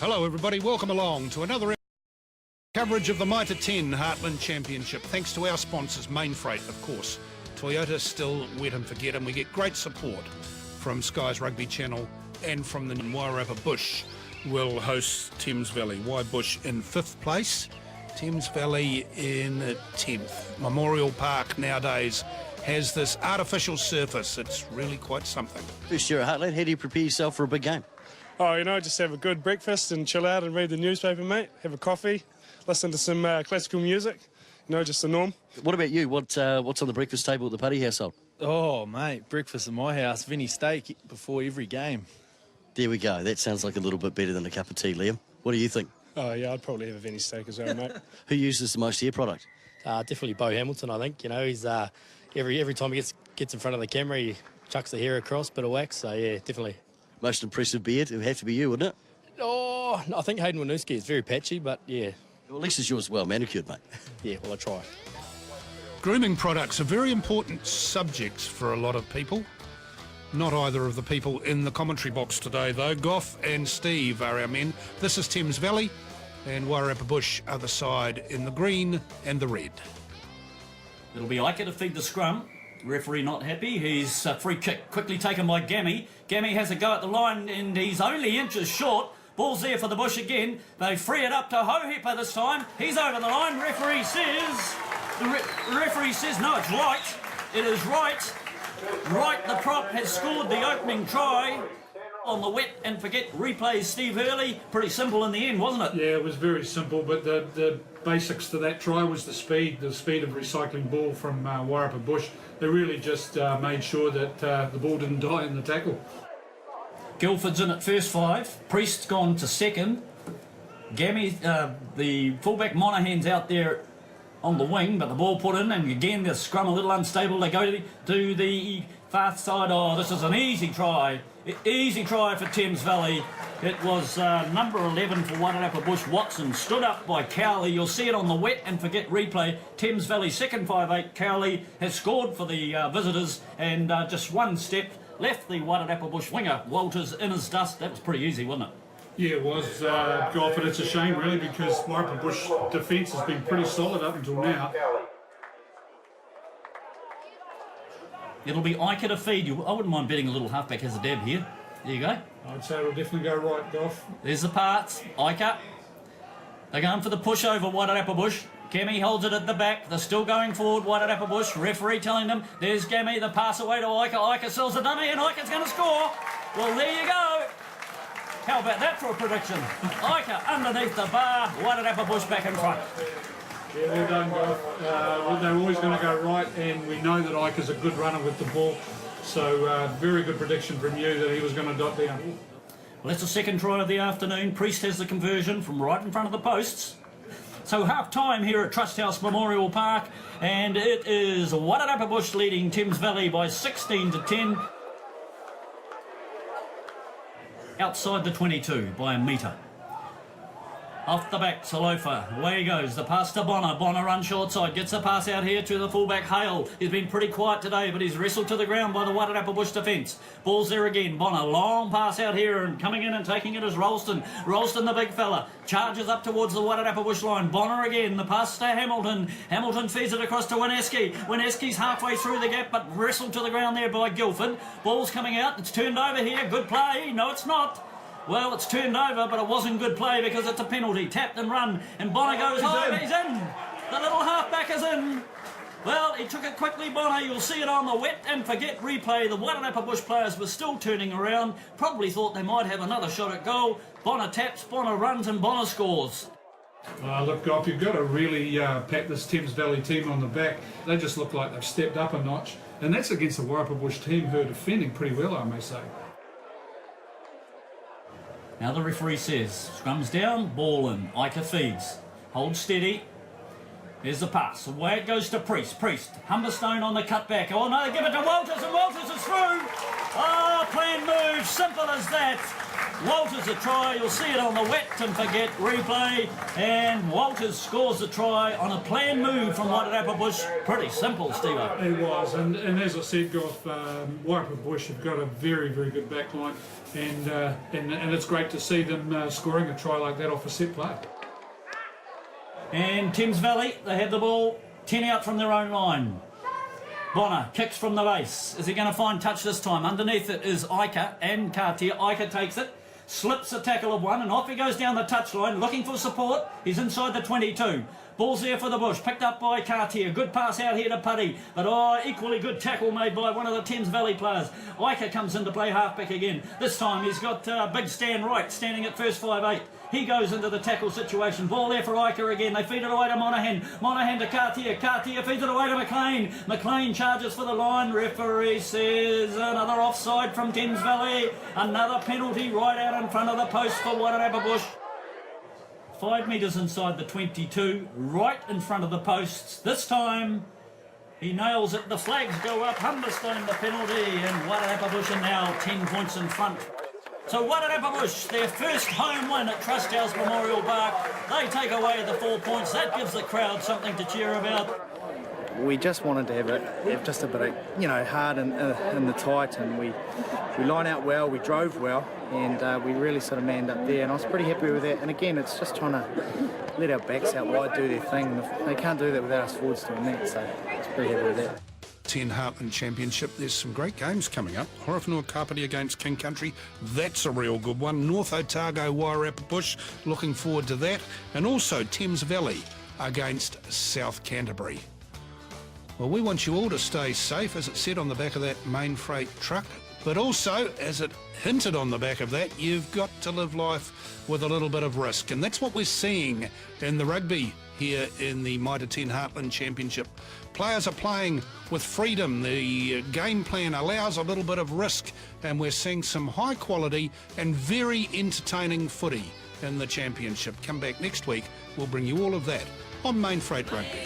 Hello everybody, welcome along to another coverage of the Mitre10 Heartland Championship. Thanks to our sponsors, Mainfreight, of course. Toyota still wet and forget, and we get great support from Sky's Rugby Channel and from the Wairarapa Bush will host Thames Valley. Why Bush in 5th place, Thames Valley in 10th. Memorial Park nowadays has this artificial surface. It's really quite something. First year at Heartland, how do you prepare yourself for a big game? Oh, just have a good breakfast and chill out and read the newspaper, mate. Have a coffee, listen to some classical music, just the norm. What about you? What's on the breakfast table at the Putty household? Oh, mate, breakfast in my house, Vinny steak before every game. There we go. That sounds like a little bit better than a cup of tea, Liam. What do you think? Oh, yeah, I'd probably have a Vinny steak as well, mate. Who uses the most hair product? Definitely Bo Hamilton, I think. He's every time he gets in front of the camera, he chucks the hair across, bit of wax. So, yeah, definitely. Most impressive beard? It would have to be you, wouldn't it? Oh, I think Hayden Winooski is very patchy, but, yeah. Well, at least it's yours well manicured, mate. Yeah, well, I try. Grooming products are very important subjects for a lot of people. Not either of the people in the commentary box today, though. Goff and Steve are our men. This is Thames Valley, and Wairarapa Bush other side in the green and the red. It'll be Iker to feed the scrum. Referee not happy. He's a free kick quickly taken by Gammy. Gammy has a go at the line and he's only inches short. Ball's there for the Bush again. They free it up to Hohepa this time. He's over the line. Referee says... The referee says, no, it's right. It is right. Right, the prop has scored the opening try on the wet and forget replays. Steve Hurley. Pretty simple in the end, wasn't it? Yeah, it was very simple, but the basics to that try was the speed of recycling ball from Wairarapa Bush. They really just made sure that the ball didn't die in the tackle. Guildford's in at first 5. Priest's gone to second. Gammy, the fullback Monaghan's out there on the wing, but the ball put in, and again the scrum a little unstable. They go to the far side. Oh, this is an easy try. Easy try for Thames Valley. It was number 11 for Wairarapa Bush. Watson stood up by Cowley. You'll see it on the wet and forget replay. Thames Valley second 5'8". Cowley has scored for the visitors, and just one step left the Wairarapa Bush winger Walters in his dust. That was pretty easy, wasn't it? Yeah, it was, Goff, and it's a shame really because Wairarapa Bush defence has been pretty solid up until now. It'll be Iker to feed you. I wouldn't mind betting a little halfback has a dab here. There you go. I'd say it'll definitely go right, Goff. There's the parts. Iker. They're going for the push over Wairarapa Bush. Gammy holds it at the back. They're still going forward, Wairarapa Bush. Referee telling them, there's Gammy. The pass away to Iker. Iker sells the dummy, and Iker's going to score. Well, there you go. How about that for a prediction? Iker underneath the bar. Wairarapa Bush back in front. Yeah, well done, Goff. They're always going to go right, and we know that Iker's a good runner with the ball. So, very good prediction from you that he was going to dot down. Well, that's the second try of the afternoon. Priest has the conversion from right in front of the posts. So half-time here at Trust House Memorial Park, and it is Wairarapa Bush leading Thames Valley by 16-10. Outside the 22 by a metre. Off the back, Salofa. Away he goes. The pass to Bonner. Bonner runs short side. Gets the pass out here to the fullback, Hale. He's been pretty quiet today, but he's wrestled to the ground by the Wairarapa Bush defence. Ball's there again. Bonner, long pass out here, and coming in and taking it is Ralston. Ralston, the big fella, charges up towards the Wairarapa Bush line. Bonner again. The pass to Hamilton. Hamilton feeds it across to Wineski. Wineski's halfway through the gap, but wrestled to the ground there by Guildford. Ball's coming out. It's turned over here. Good play. No, it's not. Well, it's turned over, but it wasn't good play because it's a penalty. Tapped and run, and Bonner goes home. He's in. The little halfback is in. Well, he took it quickly, Bonner. You'll see it on the wet and forget replay. The Wairarapa Bush players were still turning around. Probably thought they might have another shot at goal. Bonner taps, Bonner runs, and Bonner scores. Look, Goff, you've got to really pat this Thames Valley team on the back. They just look like they've stepped up a notch, and that's against the Wairarapa Bush team who are defending pretty well, I may say. Now the referee says, scrums down, ball in. Iker feeds. Hold steady. There's the pass. Away it goes to Priest. Priest. Humberstone on the cutback. Oh no, they give it to Walters, and Walters is through. Oh, plan move. Simple as that. Walters a try. You'll see it on the wet and forget replay. And Walters scores the try on a planned move from Wairarapa Bush. Pretty simple, Steve-O. It was, and as I said, Goff, Wairarapa Bush have got a very, very good backline, and it's great to see them scoring a try like that off a set play. And Thames Valley, they have the ball, 10 out from their own line. Bonner kicks from the base. Is he going to find touch this time? Underneath it is Ika and Cartier. Ika takes it, slips a tackle of one, and off he goes down the touchline, looking for support. He's inside the 22. Ball's there for the Bush, picked up by Cartier. Good pass out here to Putty, but equally good tackle made by one of the Thames Valley players. Ika comes in to play halfback again. This time he's got big Stan Wright standing at first 5'8". He goes into the tackle situation. Ball there for Ika again. They feed it away to Monaghan. Monaghan to Cartier. Cartier feeds it away to McLean. McLean charges for the line. Referee says another offside from Thames Valley. Another penalty right out in front of the post for Wairarapa Bush. 5 metres inside the 22, right in front of the posts. This time he nails it. The flags go up. Humberstone the penalty, and Wairarapa Bush are now 10 points in front. So Wairarapa Bush, their first home win at Trust House Memorial Park. They take away the 4 points. That gives the crowd something to cheer about. We just wanted to have just a bit of, hard in the tight, and we line out well, we drove well, and we really sort of manned up there, and I was pretty happy with that. And again, it's just trying to let our backs out wide do their thing. They can't do that without us forwards doing that, so it's pretty happy with that. 10 Heartland Championship, there's some great games coming up. Horowhenua Kapiti against King Country, that's a real good one. North Otago, Wairarapa Bush, looking forward to that. And also Thames Valley against South Canterbury. Well, we want you all to stay safe, as it said on the back of that Mainfreight truck, but also, as it hinted on the back of that, you've got to live life with a little bit of risk, and that's what we're seeing in the rugby here in the Mitre10 Heartland Championship. Players are playing with freedom. The game plan allows a little bit of risk, and we're seeing some high quality and very entertaining footy in the championship. Come back next week, we'll bring you all of that on Mainfreight Rugby.